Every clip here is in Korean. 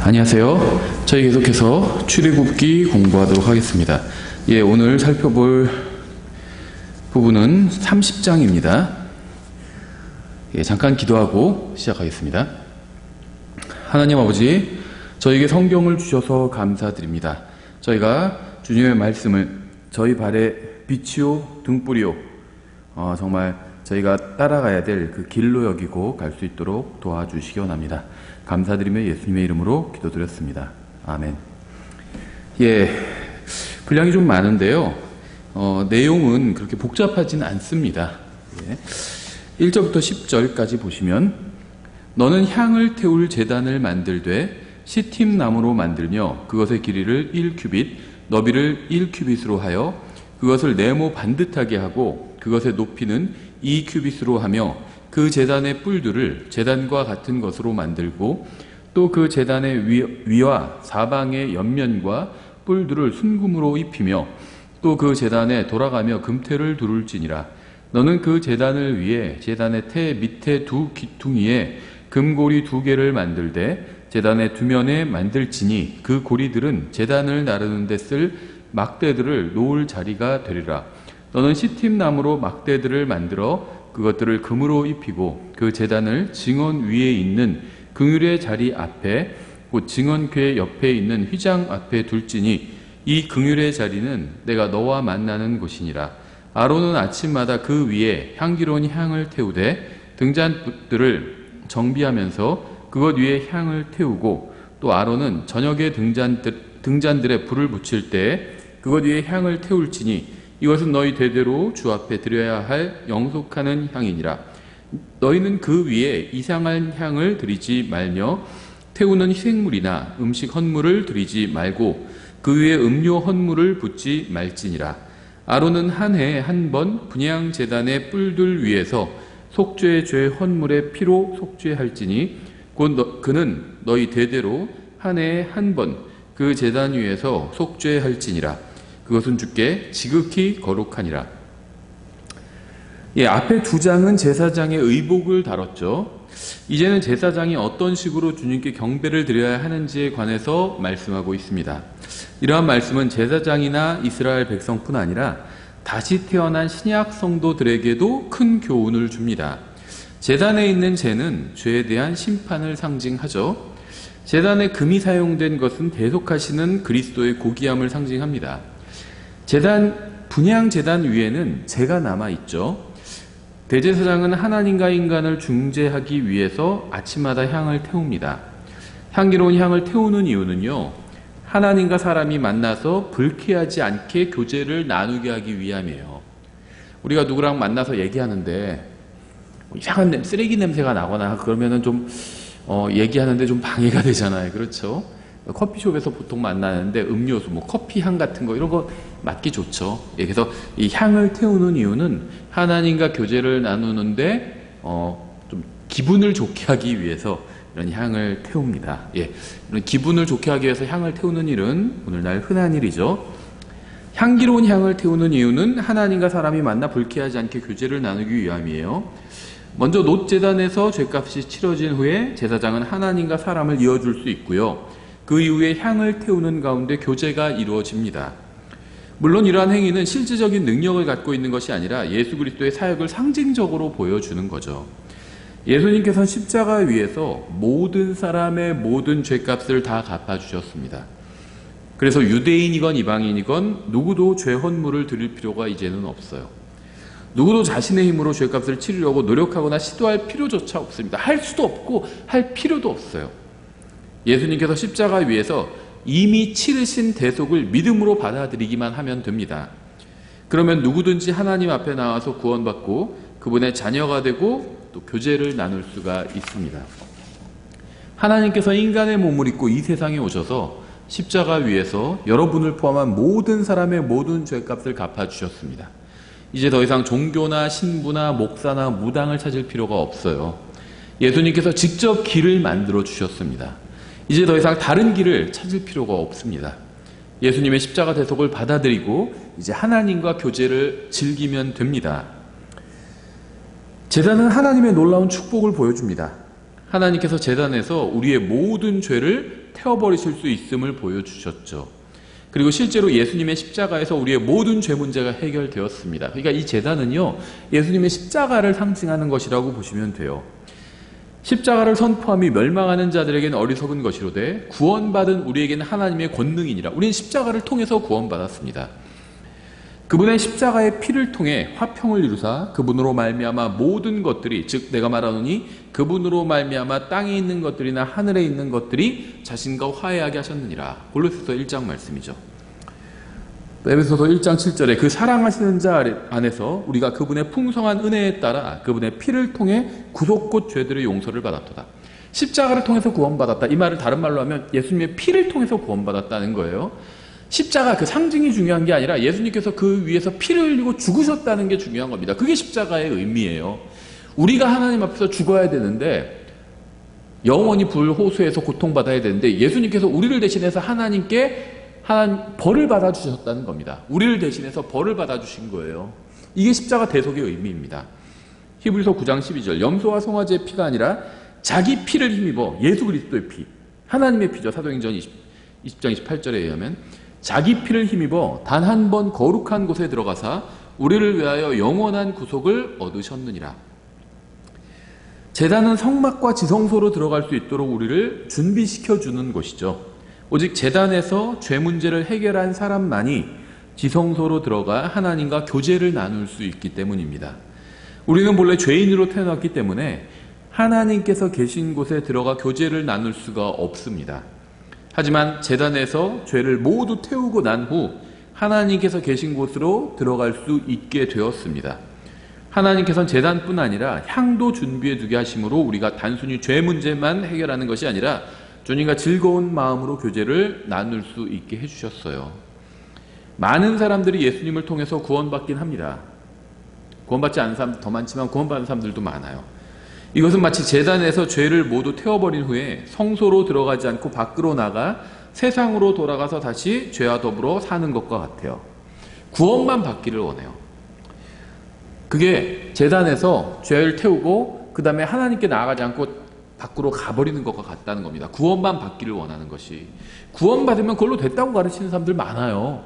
안녕하세요. 저희 계속해서 출애굽기 공부하도록 하겠습니다. 오늘 살펴볼 부분은 30장입니다. 잠깐 기도하고 시작하겠습니다. 하나님 아버지, 저에게 성경을 주셔서 감사드립니다. 저희가 주님의 말씀을 저희 발에 빛이요 등불이요 정말 저희가 따라가야 될 그 길로 여기고 갈 수 있도록 도와주시기 원합니다. 감사드리며 예수님의 이름으로 기도드렸습니다. 아멘. 분량이 좀 많은데요. 내용은 그렇게 복잡하진 않습니다. 1절부터 10절까지 보시면, 너는 향을 태울 제단을 만들되 시팀 나무로 만들며 그것의 길이를 1규빗, 너비를 1규빗으로 하여 그것을 네모 반듯하게 하고 그것의 높이는 2규빗으로 하며 그 제단의 뿔들을 제단과 같은 것으로 만들고 또 그 제단의 위와 사방의 옆면과 뿔들을 순금으로 입히며 또 그 제단에 돌아가며 금태를 두를지니라. 너는 그 제단을 위해 제단의 태 밑에 두 귀퉁이에 금고리 2개를 만들되 제단의 두면에 만들지니 그 고리들은 제단을 나르는 데 쓸 막대들을 놓을 자리가 되리라. 너는 시팀 나무로 막대들을 만들어 그것들을 금으로 입히고 그 제단을 증언 위에 있는 긍휼의 자리 앞에 곧 증언궤 옆에 있는 휘장 앞에 둘지니 이 긍휼의 자리는 내가 너와 만나는 곳이니라. 아론은 아침마다 그 위에 향기로운 향을 태우되 등잔들을 정비하면서 그것 위에 향을 태우고 또 아론은 저녁에 등잔들에 불을 붙일 때 그것 위에 향을 태울지니 이것은 너희 대대로 주 앞에 드려야 할 영속하는 향이니라. 너희는 그 위에 이상한 향을 드리지 말며 태우는 희생물이나 음식 헌물을 드리지 말고 그 위에 음료 헌물을 붓지 말지니라. 아론은 한 해에 한 번 분향 제단의 뿔들 위에서 속죄 죄 헌물의 피로 속죄할지니 곧 그는 너희 대대로 한 해에 한 번 그 제단 위에서 속죄할지니라. 그것은 주께 지극히 거룩하니라. 앞에 2장은 제사장의 의복을 다뤘죠. 이제는 제사장이 어떤 식으로 주님께 경배를 드려야 하는지에 관해서 말씀하고 있습니다. 이러한 말씀은 제사장이나 이스라엘 백성뿐 아니라 다시 태어난 신약 성도들에게도 큰 교훈을 줍니다. 제단에 있는 재는 죄에 대한 심판을 상징하죠. 제단에 금이 사용된 것은 대속하시는 그리스도의 고귀함을 상징합니다. 분향 제단 위에는 재가 남아있죠. 대제사장은 하나님과 인간을 중재하기 위해서 아침마다 향을 태웁니다. 향기로운 향을 태우는 이유는요, 하나님과 사람이 만나서 불쾌하지 않게 교제를 나누게 하기 위함이에요. 우리가 누구랑 만나서 얘기하는데 이상한 쓰레기 냄새가 나거나 그러면은 좀 얘기하는데 좀 방해가 되잖아요. 그렇죠? 커피숍에서 보통 만나는데 음료수, 커피 향 같은 거 이런 거 맡기 좋죠. 그래서 이 향을 태우는 이유는 하나님과 교제를 나누는데 좀 기분을 좋게 하기 위해서 이런 향을 태웁니다. 이런 기분을 좋게 하기 위해서 향을 태우는 일은 오늘날 흔한 일이죠. 향기로운 향을 태우는 이유는 하나님과 사람이 만나 불쾌하지 않게 교제를 나누기 위함이에요. 먼저 놋제단에서 죗값이 치러진 후에 제사장은 하나님과 사람을 이어줄 수 있고요. 그 이후에 향을 태우는 가운데 교제가 이루어집니다. 물론 이러한 행위는 실질적인 능력을 갖고 있는 것이 아니라 예수 그리스도의 사역을 상징적으로 보여주는 거죠. 예수님께서는 십자가 위에서 모든 사람의 모든 죄값을 다 갚아주셨습니다. 그래서 유대인이건 이방인이건 누구도 죄 헌물을 드릴 필요가 이제는 없어요. 누구도 자신의 힘으로 죄값을 치르려고 노력하거나 시도할 필요조차 없습니다. 할 수도 없고 할 필요도 없어요. 예수님께서 십자가 위에서 이미 치르신 대속을 믿음으로 받아들이기만 하면 됩니다. 그러면 누구든지 하나님 앞에 나와서 구원받고 그분의 자녀가 되고 또 교제를 나눌 수가 있습니다. 하나님께서 인간의 몸을 입고 이 세상에 오셔서 십자가 위에서 여러분을 포함한 모든 사람의 모든 죄값을 갚아주셨습니다. 이제 더 이상 종교나 신부나 목사나 무당을 찾을 필요가 없어요. 예수님께서 직접 길을 만들어 주셨습니다. 이제 더 이상 다른 길을 찾을 필요가 없습니다. 예수님의 십자가 대속을 받아들이고 이제 하나님과 교제를 즐기면 됩니다. 제단은 하나님의 놀라운 축복을 보여줍니다. 하나님께서 제단에서 우리의 모든 죄를 태워버리실 수 있음을 보여주셨죠. 그리고 실제로 예수님의 십자가에서 우리의 모든 죄 문제가 해결되었습니다. 그러니까 이 제단은요, 예수님의 십자가를 상징하는 것이라고 보시면 돼요. 십자가를 선포함이 멸망하는 자들에게는 어리석은 것이로되 구원받은 우리에게는 하나님의 권능이니라. 우리는 십자가를 통해서 구원받았습니다. 그분의 십자가의 피를 통해 화평을 이루사 그분으로 말미암아 모든 것들이, 즉 내가 말하노니 그분으로 말미암아 땅에 있는 것들이나 하늘에 있는 것들이 자신과 화해하게 하셨느니라. 골로새서 1장 말씀이죠. 에베소서 1장 7절에 그 사랑하시는 자 안에서 우리가 그분의 풍성한 은혜에 따라 그분의 피를 통해 구속 곧 죄들의 용서를 받았도다. 십자가를 통해서 구원받았다. 이 말을 다른 말로 하면 예수님의 피를 통해서 구원받았다는 거예요. 십자가 그 상징이 중요한 게 아니라 예수님께서 그 위에서 피를 흘리고 죽으셨다는 게 중요한 겁니다. 그게 십자가의 의미예요. 우리가 하나님 앞에서 죽어야 되는데, 영원히 불호수에서 고통받아야 되는데, 예수님께서 우리를 대신해서 하나님께 벌을 받아주셨다는 겁니다. 우리를 대신해서 벌을 받아주신 거예요. 이게 십자가 대속의 의미입니다. 히브리서 9장 12절, 염소와 송아지의 피가 아니라 자기 피를 힘입어, 예수 그리스도의 피, 하나님의 피죠. 사도행전 20장 28절에 의하면 자기 피를 힘입어 단 한 번 거룩한 곳에 들어가사 우리를 위하여 영원한 구속을 얻으셨느니라. 제단은 성막과 지성소로 들어갈 수 있도록 우리를 준비시켜 주는 곳이죠. 오직 제단에서 죄 문제를 해결한 사람만이 지성소로 들어가 하나님과 교제를 나눌 수 있기 때문입니다. 우리는 본래 죄인으로 태어났기 때문에 하나님께서 계신 곳에 들어가 교제를 나눌 수가 없습니다. 하지만 제단에서 죄를 모두 태우고 난 후 하나님께서 계신 곳으로 들어갈 수 있게 되었습니다. 하나님께서는 제단뿐 아니라 향도 준비해 두게 하심으로 우리가 단순히 죄 문제만 해결하는 것이 아니라 주님과 즐거운 마음으로 교제를 나눌 수 있게 해주셨어요. 많은 사람들이 예수님을 통해서 구원받긴 합니다. 구원받지 않은 사람도 더 많지만 구원받은 사람들도 많아요. 이것은 마치 제단에서 죄를 모두 태워버린 후에 성소로 들어가지 않고 밖으로 나가 세상으로 돌아가서 다시 죄와 더불어 사는 것과 같아요. 구원만 받기를 원해요. 그게 제단에서 죄를 태우고 그 다음에 하나님께 나아가지 않고 밖으로 가버리는 것과 같다는 겁니다. 구원만 받기를 원하는 것이. 구원받으면 그걸로 됐다고 가르치는 사람들 많아요.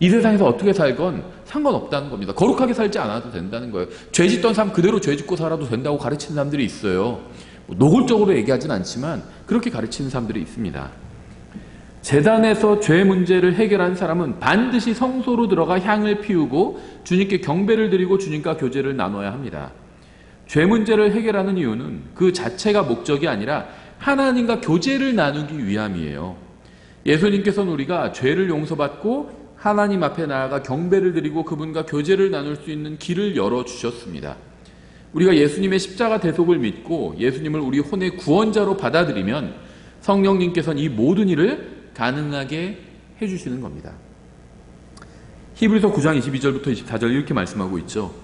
이 세상에서 어떻게 살건 상관없다는 겁니다. 거룩하게 살지 않아도 된다는 거예요. 죄 짓던 사람 그대로 죄 짓고 살아도 된다고 가르치는 사람들이 있어요. 노골적으로 얘기하진 않지만 그렇게 가르치는 사람들이 있습니다. 제단에서 죄 문제를 해결한 사람은 반드시 성소로 들어가 향을 피우고 주님께 경배를 드리고 주님과 교제를 나눠야 합니다. 죄 문제를 해결하는 이유는 그 자체가 목적이 아니라 하나님과 교제를 나누기 위함이에요. 예수님께서는 우리가 죄를 용서받고 하나님 앞에 나아가 경배를 드리고 그분과 교제를 나눌 수 있는 길을 열어주셨습니다. 우리가 예수님의 십자가 대속을 믿고 예수님을 우리 혼의 구원자로 받아들이면 성령님께서는 이 모든 일을 가능하게 해주시는 겁니다. 히브리서 9장 22절부터 24절 이렇게 말씀하고 있죠.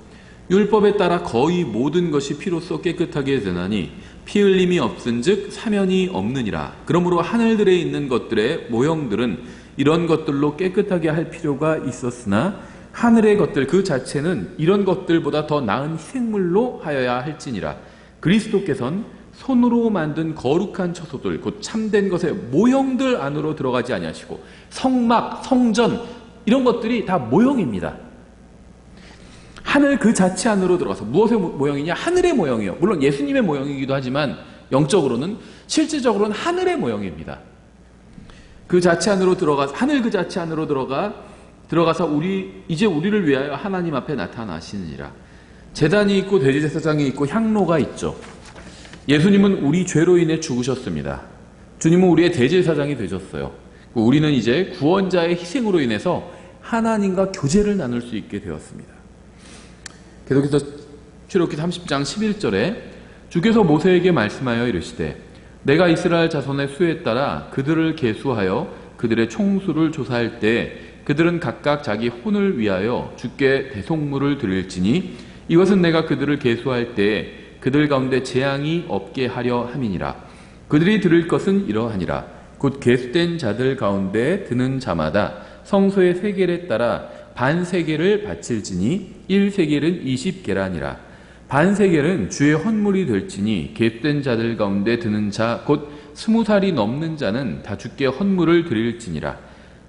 율법에 따라 거의 모든 것이 피로써 깨끗하게 되나니 피 흘림이 없은즉 사면이 없느니라. 그러므로 하늘들에 있는 것들의 모형들은 이런 것들로 깨끗하게 할 필요가 있었으나 하늘의 것들 그 자체는 이런 것들보다 더 나은 희생물로 하여야 할지니라. 그리스도께서는 손으로 만든 거룩한 처소들 곧 참된 것의 모형들 안으로 들어가지 아니하시고 성막, 성전 이런 것들이 다 모형입니다. 하늘 그 자체 안으로 들어가서 무엇의 모형이냐? 하늘의 모형이에요. 물론 예수님의 모형이기도 하지만 영적으로는 실질적으로는 하늘의 모형입니다. 그 자체 안으로 들어가 하늘 그 자체 안으로 들어가서 이제 우리를 위하여 하나님 앞에 나타나시느니라. 제단이 있고 대제사장이 있고 향로가 있죠. 예수님은 우리 죄로 인해 죽으셨습니다. 주님은 우리의 대제사장이 되셨어요. 우리는 이제 구원자의 희생으로 인해서 하나님과 교제를 나눌 수 있게 되었습니다. 계속해서 출애굽기 30장 11절에 주께서 모세에게 말씀하여 이르시되 내가 이스라엘 자손의 수에 따라 그들을 계수하여 그들의 총수를 조사할 때 그들은 각각 자기 혼을 위하여 주께 대속물을 드릴지니 이것은 내가 그들을 계수할 때 그들 가운데 재앙이 없게 하려 함이니라. 그들이 드릴 것은 이러하니라. 곧 계수된 자들 가운데 드는 자마다 성소의 세겔에 따라 반 세겔을 바칠지니 1세겔은 20게라니라. 반세겔은 주의 헌물이 될지니 계수된 자들 가운데 드는 자 곧 20살이 넘는 자는 다 주께 헌물을 드릴지니라.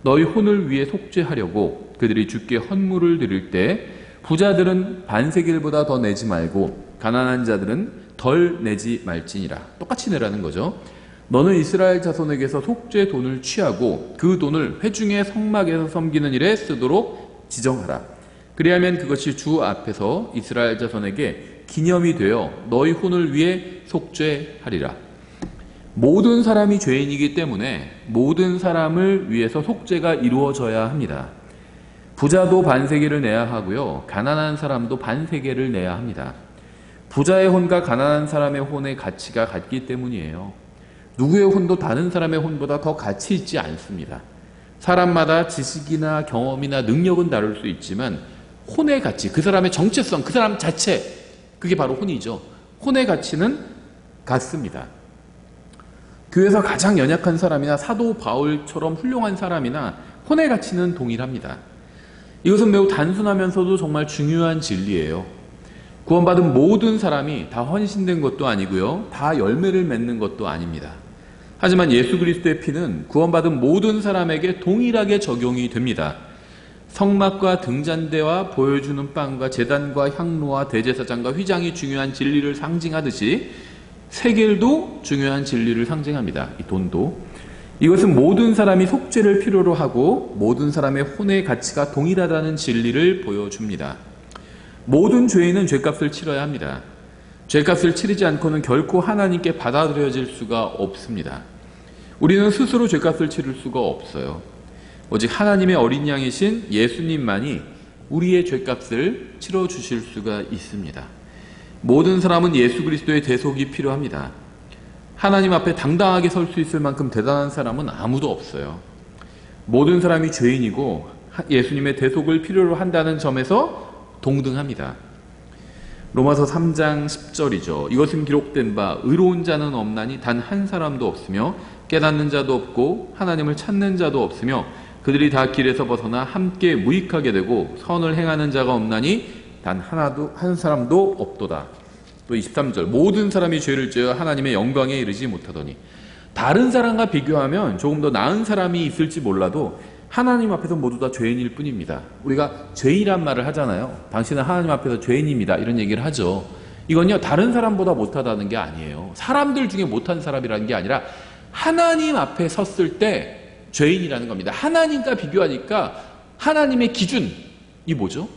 너희 혼을 위해 속죄하려고 그들이 주께 헌물을 드릴 때 부자들은 반세겔보다 더 내지 말고 가난한 자들은 덜 내지 말지니라. 똑같이 내라는 거죠. 너는 이스라엘 자손에게서 속죄 돈을 취하고 그 돈을 회중의 성막에서 섬기는 일에 쓰도록 지정하라. 그리하면 그것이 주 앞에서 이스라엘 자손에게 기념이 되어 너희 혼을 위해 속죄하리라. 모든 사람이 죄인이기 때문에 모든 사람을 위해서 속죄가 이루어져야 합니다. 부자도 반세겔을 내야 하고요. 가난한 사람도 반세겔을 내야 합니다. 부자의 혼과 가난한 사람의 혼의 가치가 같기 때문이에요. 누구의 혼도 다른 사람의 혼보다 더 가치 있지 않습니다. 사람마다 지식이나 경험이나 능력은 다를 수 있지만 혼의 가치, 그 사람의 정체성, 그 사람 자체, 그게 바로 혼이죠. 혼의 가치는 같습니다. 교회에서 가장 연약한 사람이나 사도 바울처럼 훌륭한 사람이나 혼의 가치는 동일합니다. 이것은 매우 단순하면서도 정말 중요한 진리예요. 구원받은 모든 사람이 다 헌신된 것도 아니고요. 다 열매를 맺는 것도 아닙니다. 하지만 예수 그리스도의 피는 구원받은 모든 사람에게 동일하게 적용이 됩니다. 성막과 등잔대와 보여주는 빵과 제단과 향로와 대제사장과 휘장이 중요한 진리를 상징하듯이 세겔도 중요한 진리를 상징합니다. 이 돈도. 이것은 모든 사람이 속죄를 필요로 하고 모든 사람의 혼의 가치가 동일하다는 진리를 보여줍니다. 모든 죄인은 죄값을 치러야 합니다. 죄값을 치르지 않고는 결코 하나님께 받아들여질 수가 없습니다. 우리는 스스로 죄값을 치를 수가 없어요. 오직 하나님의 어린 양이신 예수님만이 우리의 죄값을 치러주실 수가 있습니다. 모든 사람은 예수 그리스도의 대속이 필요합니다. 하나님 앞에 당당하게 설 수 있을 만큼 대단한 사람은 아무도 없어요. 모든 사람이 죄인이고 예수님의 대속을 필요로 한다는 점에서 동등합니다. 로마서 3장 10절이죠. 이것은 기록된 바 의로운 자는 없나니 단 한 사람도 없으며 깨닫는 자도 없고 하나님을 찾는 자도 없으며 그들이 다 길에서 벗어나 함께 무익하게 되고 선을 행하는 자가 없나니 단 한 사람도 없도다. 또 23절 모든 사람이 죄를 지어 하나님의 영광에 이르지 못하더니 다른 사람과 비교하면 조금 더 나은 사람이 있을지 몰라도 하나님 앞에서 모두 다 죄인일 뿐입니다. 우리가 죄인이란 말을 하잖아요. 당신은 하나님 앞에서 죄인입니다. 이런 얘기를 하죠. 이건요 다른 사람보다 못하다는 게 아니에요. 사람들 중에 못한 사람이라는 게 아니라 하나님 앞에 섰을 때 죄인이라는 겁니다. 하나님과 비교하니까 하나님의 기준이 뭐죠?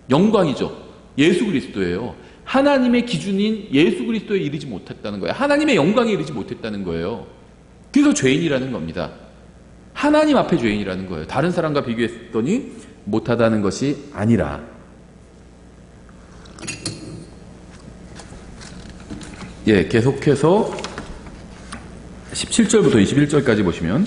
영광이죠. 예수 그리스도예요. 하나님의 기준인 예수 그리스도에 이르지 못했다는 거예요. 하나님의 영광에 이르지 못했다는 거예요. 그래서 죄인이라는 겁니다. 하나님 앞에 죄인이라는 거예요. 다른 사람과 비교했더니 못하다는 것이 아니라. 계속해서 17절부터 21절까지 보시면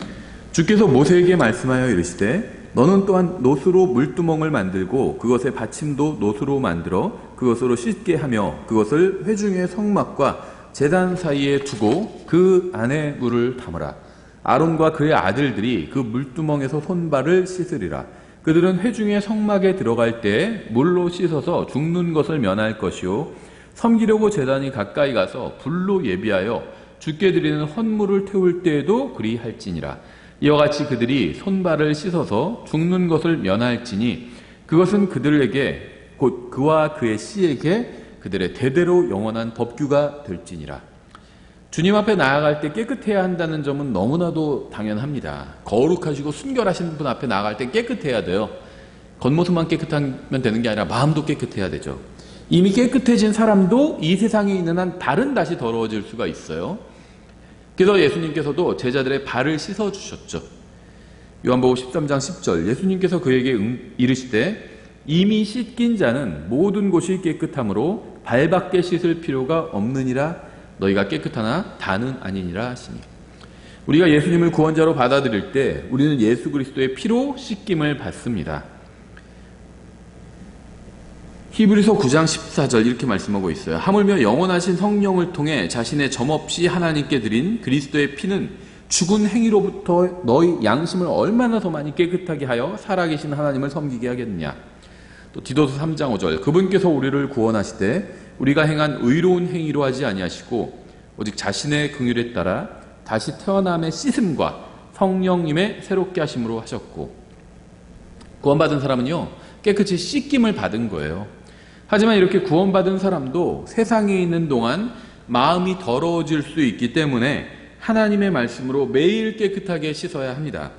주께서 모세에게 말씀하여 이르시되 너는 또한 놋으로 물두멍을 만들고 그것의 받침도 놋으로 만들어 그것으로 씻게 하며 그것을 회중의 성막과 제단 사이에 두고 그 안에 물을 담으라. 아론과 그의 아들들이 그 물두멍에서 손발을 씻으리라. 그들은 회중의 성막에 들어갈 때 물로 씻어서 죽는 것을 면할 것이요 섬기려고 제단이 가까이 가서 불로 예비하여 주께 드리는 헌물을 태울 때에도 그리할지니라. 이와 같이 그들이 손발을 씻어서 죽는 것을 면할지니 그것은 그들에게 곧 그와 그의 씨에게 그들의 대대로 영원한 법규가 될지니라. 주님 앞에 나아갈 때 깨끗해야 한다는 점은 너무나도 당연합니다. 거룩하시고 순결하신 분 앞에 나아갈 때 깨끗해야 돼요. 겉모습만 깨끗하면 되는 게 아니라 마음도 깨끗해야 되죠. 이미 깨끗해진 사람도 이 세상에 있는 한 발은 다시 더러워질 수가 있어요. 그래서 예수님께서도 제자들의 발을 씻어주셨죠. 요한복음 13장 10절 예수님께서 그에게 이르시되 이미 씻긴 자는 모든 곳이 깨끗함으로 발밖에 씻을 필요가 없느니라. 너희가 깨끗하나 다는 아니니라 하시니. 우리가 예수님을 구원자로 받아들일 때 우리는 예수 그리스도의 피로 씻김을 받습니다. 히브리서 9장 14절 이렇게 말씀하고 있어요. 하물며 영원하신 성령을 통해 자신의 점없이 하나님께 드린 그리스도의 피는 죽은 행위로부터 너희 양심을 얼마나 더 많이 깨끗하게 하여 살아계신 하나님을 섬기게 하겠느냐. 또 디도서 3장 5절 그분께서 우리를 구원하시되 우리가 행한 의로운 행위로 하지 아니하시고 오직 자신의 긍휼에 따라 다시 태어남의 씻음과 성령님의 새롭게 하심으로 하셨고, 구원받은 사람은요 깨끗이 씻김을 받은 거예요. 하지만 이렇게 구원받은 사람도 세상에 있는 동안 마음이 더러워질 수 있기 때문에 하나님의 말씀으로 매일 깨끗하게 씻어야 합니다.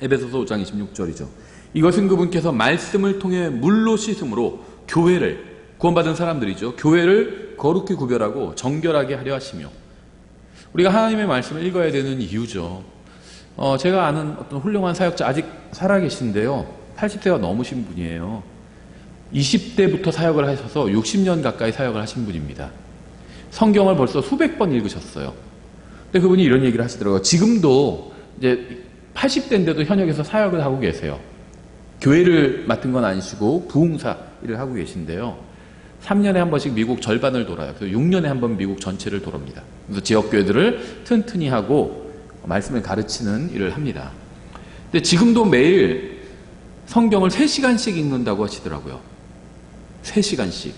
에베소서 5장 26절이죠. 이것은 그분께서 말씀을 통해 물로 씻음으로 교회를, 구원받은 사람들이죠, 교회를 거룩히 구별하고 정결하게 하려 하시며, 우리가 하나님의 말씀을 읽어야 되는 이유죠. 제가 아는 어떤 훌륭한 사역자, 아직 살아계신데요, 80세가 넘으신 분이에요. 20대부터 사역을 하셔서 60년 가까이 사역을 하신 분입니다. 성경을 벌써 수백 번 읽으셨어요. 근데 그분이 이런 얘기를 하시더라고요. 지금도 이제 80대인데도 현역에서 사역을 하고 계세요. 교회를 맡은 건 아니시고 부흥사 일을 하고 계신데요. 3년에 한 번씩 미국 절반을 돌아요. 그래서 6년에 한 번 미국 전체를 돌아옵니다. 그래서 지역교회들을 튼튼히 하고 말씀을 가르치는 일을 합니다. 근데 지금도 매일 성경을 3시간씩 읽는다고 하시더라고요. 3시간씩.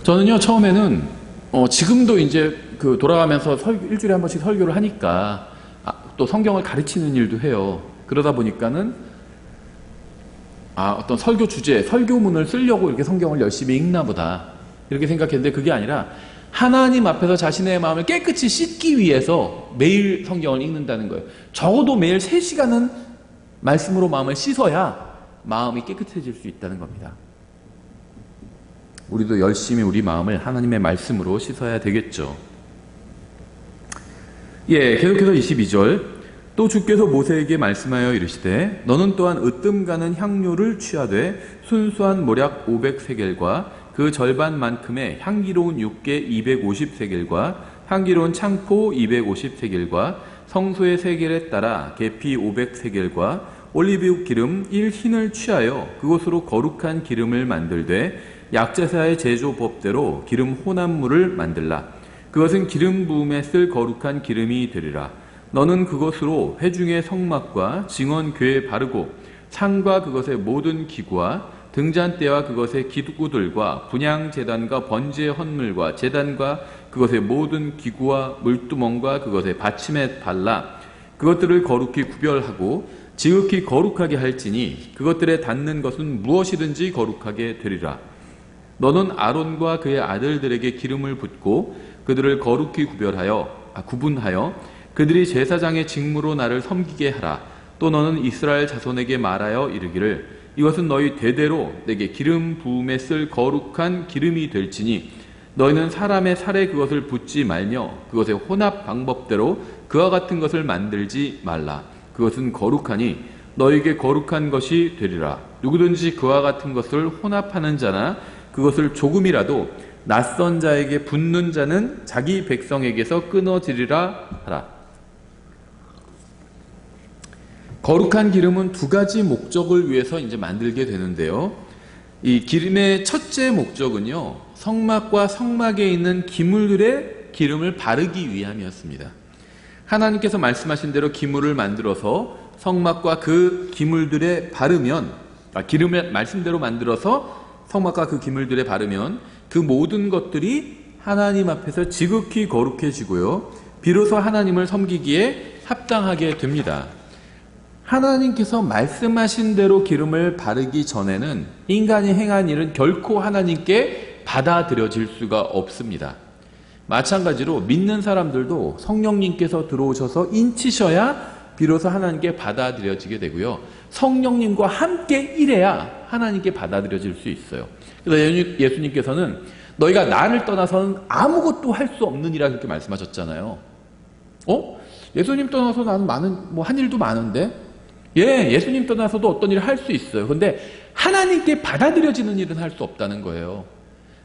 저는요, 처음에는 지금도 이제 돌아가면서 일주일에 한 번씩 설교를 하니까 또 성경을 가르치는 일도 해요. 그러다 보니까는 어떤 설교 주제, 설교문을 쓰려고 이렇게 성경을 열심히 읽나 보다, 이렇게 생각했는데 그게 아니라 하나님 앞에서 자신의 마음을 깨끗이 씻기 위해서 매일 성경을 읽는다는 거예요. 적어도 매일 3시간은 말씀으로 마음을 씻어야 마음이 깨끗해질 수 있다는 겁니다. 우리도 열심히 우리 마음을 하나님의 말씀으로 씻어야 되겠죠. 계속해서 22절, 또 주께서 모세에게 말씀하여 이르시되 너는 또한 으뜸가는 향료를 취하되 순수한 모략 500세겔과 그 절반만큼의 향기로운 육개 250세겔과 향기로운 창포 250세겔과 성소의 세겔에 따라 계피 500세겔과 올리브유 기름 1흰을 취하여 그것으로 거룩한 기름을 만들되 약제사의 제조법대로 기름 혼합물을 만들라. 그것은 기름 부음에 쓸 거룩한 기름이 되리라. 너는 그것으로 회중의 성막과 증언궤에 바르고 창과 그것의 모든 기구와 등잔대와 그것의 기구들과 분향제단과 번제 헌물과 제단과 그것의 모든 기구와 물두멍과 그것의 받침에 발라 그것들을 거룩히 구별하고 지극히 거룩하게 할지니 그것들에 닿는 것은 무엇이든지 거룩하게 되리라. 너는 아론과 그의 아들들에게 기름을 붓고 그들을 거룩히 구분하여 그들이 제사장의 직무로 나를 섬기게 하라. 또 너는 이스라엘 자손에게 말하여 이르기를 이것은 너희 대대로 내게 기름 부음에 쓸 거룩한 기름이 될지니 너희는 사람의 살에 그것을 붓지 말며 그것의 혼합 방법대로 그와 같은 것을 만들지 말라. 그것은 거룩하니 너희에게 거룩한 것이 되리라. 누구든지 그와 같은 것을 혼합하는 자나 그것을 조금이라도 낯선 자에게 붓는 자는 자기 백성에게서 끊어지리라 하라. 거룩한 기름은 2가지 목적을 위해서 이제 만들게 되는데요. 이 기름의 첫째 목적은요, 성막과 성막에 있는 기물들의 기름을 바르기 위함이었습니다. 하나님께서 말씀하신 대로 기물을 만들어서 성막과 그 기물들에 바르면, 기름을 말씀대로 만들어서 성막과 그 기물들에 바르면 그 모든 것들이 하나님 앞에서 지극히 거룩해지고요, 비로소 하나님을 섬기기에 합당하게 됩니다. 하나님께서 말씀하신 대로 기름을 바르기 전에는 인간이 행한 일은 결코 하나님께 받아들여질 수가 없습니다. 마찬가지로 믿는 사람들도 성령님께서 들어오셔서 인치셔야 비로소 하나님께 받아들여지게 되고요, 성령님과 함께 일해야 하나님께 받아들여질 수 있어요. 그래서 예수님께서는 너희가 나를 떠나서는 아무것도 할 수 없느니라 그렇게 말씀하셨잖아요. 예수님 떠나서 나는 한 일도 많은데? 예수님 떠나서도 어떤 일을 할 수 있어요. 그런데 하나님께 받아들여지는 일은 할 수 없다는 거예요.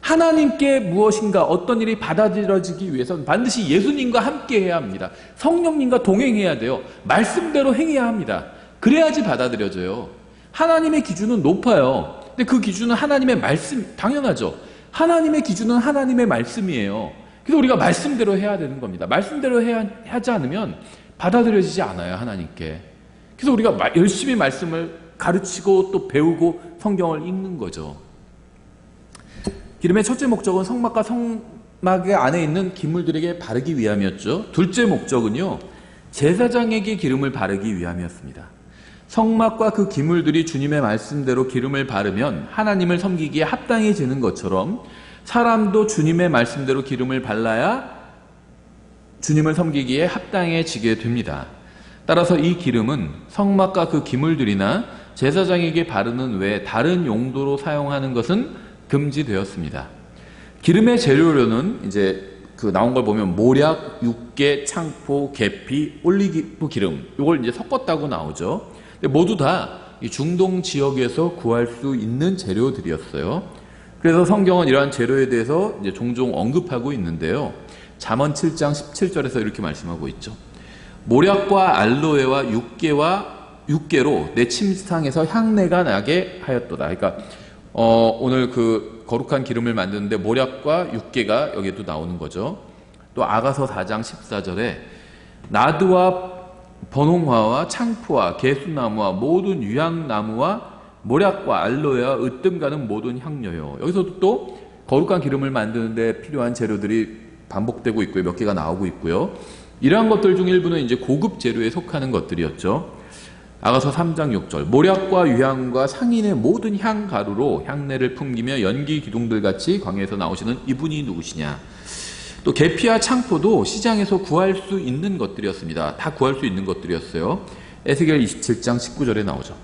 하나님께 무엇인가 어떤 일이 받아들여지기 위해서는 반드시 예수님과 함께 해야 합니다. 성령님과 동행해야 돼요. 말씀대로 행해야 합니다. 그래야지 받아들여져요. 하나님의 기준은 높아요. 근데 그 기준은 하나님의 말씀, 당연하죠. 하나님의 기준은 하나님의 말씀이에요. 그래서 우리가 말씀대로 해야 되는 겁니다. 말씀대로 하지 않으면 받아들여지지 않아요, 하나님께. 그래서 우리가 열심히 말씀을 가르치고 또 배우고 성경을 읽는 거죠. 기름의 첫째 목적은 성막과 성막의 안에 있는 기물들에게 바르기 위함이었죠. 둘째 목적은요, 제사장에게 기름을 바르기 위함이었습니다. 성막과 그 기물들이 주님의 말씀대로 기름을 바르면 하나님을 섬기기에 합당해지는 것처럼 사람도 주님의 말씀대로 기름을 발라야 주님을 섬기기에 합당해지게 됩니다. 따라서 이 기름은 성막과 그 기물들이나 제사장에게 바르는 외에 다른 용도로 사용하는 것은 금지되었습니다. 기름의 재료로는 이제 그 나온 걸 보면 모략, 육개, 창포, 계피, 올리브 기름 이걸 이제 섞었다고 나오죠. 근데 모두 다 이 중동 지역에서 구할 수 있는 재료들이었어요. 그래서 성경은 이러한 재료에 대해서 이제 종종 언급하고 있는데요. 잠언 7장 17절에서 이렇게 말씀하고 있죠. 모략과 알로에와 육개로 내 침상에서 향내가 나게 하였도다. 그러니까 오늘 그 거룩한 기름을 만드는데 모략과 육개가 여기에도 나오는 거죠. 또 아가서 4장 14절에 나드와 번홍화와 창포와 개수나무와 모든 유향나무와 모략과 알로에와 으뜸가는 모든 향료요. 여기서도 또 거룩한 기름을 만드는데 필요한 재료들이 반복되고 있고요. 몇 개가 나오고 있고요. 이러한 것들 중 일부는 이제 고급 재료에 속하는 것들이었죠. 아가서 3장 6절 모략과 유향과 상인의 모든 향가루로 향내를 풍기며 연기 기둥들 같이 광야에서 나오시는 이분이 누구시냐. 또 계피와 창포도 시장에서 구할 수 있는 것들이었습니다. 다 구할 수 있는 것들이었어요. 에스겔 27장 19절에 나오죠.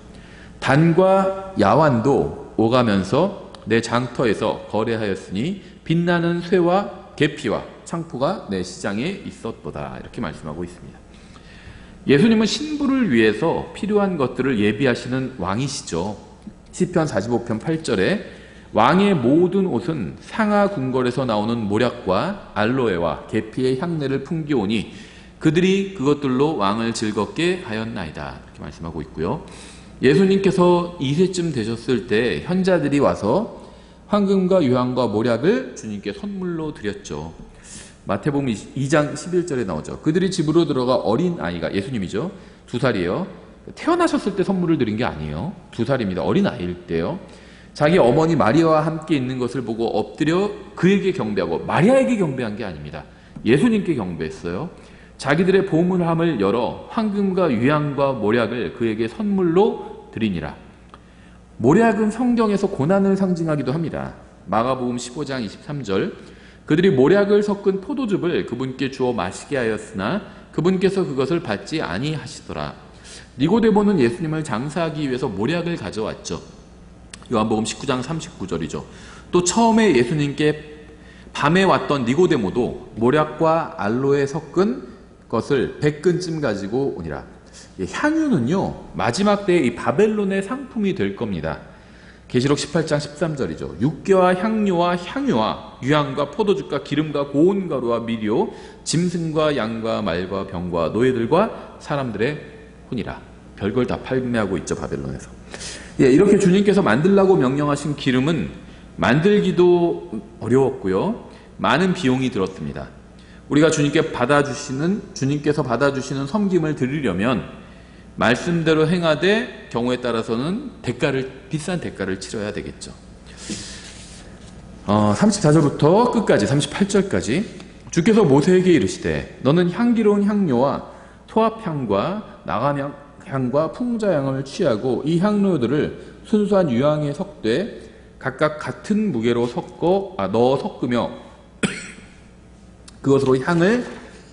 단과 야완도 오가면서 내 장터에서 거래하였으니 빛나는 쇠와 계피와 창포가 내 시장에 있었도다. 이렇게 말씀하고 있습니다. 예수님은 신부를 위해서 필요한 것들을 예비하시는 왕이시죠. 시편 45편 8절에 왕의 모든 옷은 상하 궁궐에서 나오는 모략과 알로에와 계피의 향내를 풍기오니 그들이 그것들로 왕을 즐겁게 하였나이다. 이렇게 말씀하고 있고요. 예수님께서 2세쯤 되셨을 때 현자들이 와서 황금과 유황과 모략을 주님께 선물로 드렸죠. 마태복음 2장 11절에 나오죠. 그들이 집으로 들어가 어린 아이가, 예수님이죠. 2살이에요. 태어나셨을 때 선물을 드린 게 아니에요. 2살입니다. 어린 아이일 때요. 자기 어머니 마리아와 함께 있는 것을 보고 엎드려 그에게 경배하고, 마리아에게 경배한 게 아닙니다. 예수님께 경배했어요. 자기들의 보물함을 열어 황금과 유향과 모략을 그에게 선물로 드리니라. 모략은 성경에서 고난을 상징하기도 합니다. 마가복음 15장 23절 그들이 모략을 섞은 포도즙을 그분께 주어 마시게 하였으나 그분께서 그것을 받지 아니하시더라. 니고데모는 예수님을 장사하기 위해서 모략을 가져왔죠. 요한복음 19장 39절이죠. 또 처음에 예수님께 밤에 왔던 니고데모도 모략과 알로에 섞은 것을 100근쯤 가지고 오니라. 향유는요, 마지막 때에 이 바벨론의 상품이 될 겁니다. 계시록 18장 13절이죠. 육개와 향료와 향유와 유향과 포도즙과 기름과 고운 가루와 미리오, 짐승과 양과 말과 병과 노예들과 사람들의 혼이라. 별걸 다 판매하고 있죠, 바벨론에서. 이렇게 주님께서 만들라고 명령하신 기름은 만들기도 어려웠고요. 많은 비용이 들었습니다. 우리가 주님께서 받아주시는 섬김을 드리려면 말씀대로 행하되 경우에 따라서는 비싼 대가를 치러야 되겠죠. 34절부터 끝까지 38절까지 주께서 모세에게 이르시되 너는 향기로운 향료와 토합향과 나감향과 풍자향을 취하고 이 향료들을 순수한 유향에 섞되 각각 같은 무게로 넣어 섞으며 그것으로 향을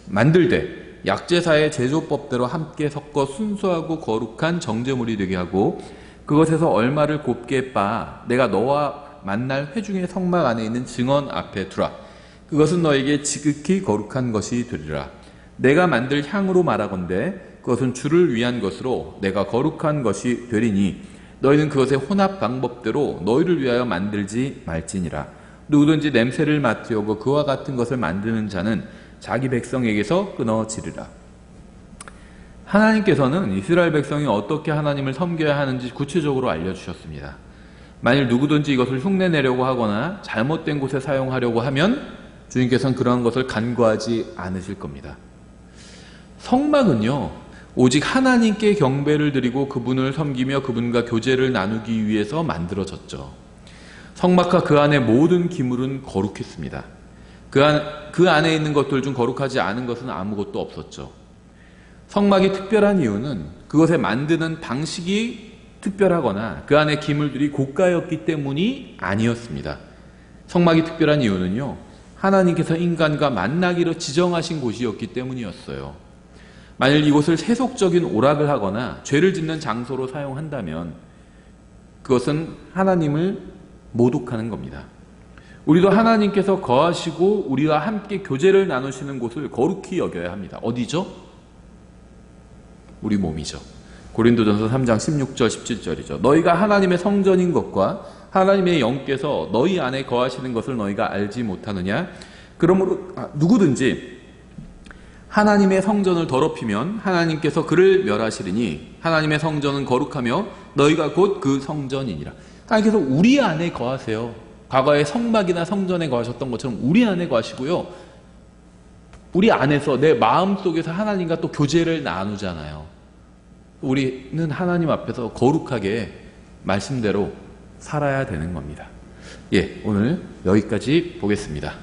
만들되 약제사의 제조법대로 함께 섞어 순수하고 거룩한 정제물이 되게 하고 그것에서 얼마를 곱게 빻아 내가 너와 만날 회중의 성막 안에 있는 증언 앞에 두라. 그것은 너에게 지극히 거룩한 것이 되리라. 내가 만들 향으로 말하건대 그것은 주를 위한 것으로 내가 거룩한 것이 되리니 너희는 그것의 혼합 방법대로 너희를 위하여 만들지 말지니라. 누구든지 냄새를 맡으려고 그와 같은 것을 만드는 자는 자기 백성에게서 끊어지리라. 하나님께서는 이스라엘 백성이 어떻게 하나님을 섬겨야 하는지 구체적으로 알려주셨습니다. 만일 누구든지 이것을 흉내내려고 하거나 잘못된 곳에 사용하려고 하면 주님께서는 그러한 것을 간과하지 않으실 겁니다. 성막은요, 오직 하나님께 경배를 드리고 그분을 섬기며 그분과 교제를 나누기 위해서 만들어졌죠. 성막과 그 안의 모든 기물은 거룩했습니다. 그 안에 있는 것들 중 거룩하지 않은 것은 아무것도 없었죠. 성막이 특별한 이유는 그것에 만드는 방식이 특별하거나 그 안에 기물들이 고가였기 때문이 아니었습니다. 성막이 특별한 이유는요, 하나님께서 인간과 만나기로 지정하신 곳이었기 때문이었어요. 만일 이곳을 세속적인 오락을 하거나 죄를 짓는 장소로 사용한다면 그것은 하나님을 모독하는 겁니다. 우리도 하나님께서 거하시고 우리와 함께 교제를 나누시는 곳을 거룩히 여겨야 합니다. 어디죠? 우리 몸이죠. 고린도전서 3장 16절 17절이죠. 너희가 하나님의 성전인 것과 하나님의 영께서 너희 안에 거하시는 것을 너희가 알지 못하느냐? 그러므로 누구든지 하나님의 성전을 더럽히면 하나님께서 그를 멸하시리니 하나님의 성전은 거룩하며 너희가 곧 그 성전이니라. 하나님께서 우리 안에 거하세요. 과거에 성막이나 성전에 거하셨던 것처럼 우리 안에 거하시고요. 우리 안에서 내 마음속에서 하나님과 또 교제를 나누잖아요. 우리는 하나님 앞에서 거룩하게 말씀대로 살아야 되는 겁니다. 예, 오늘 여기까지 보겠습니다.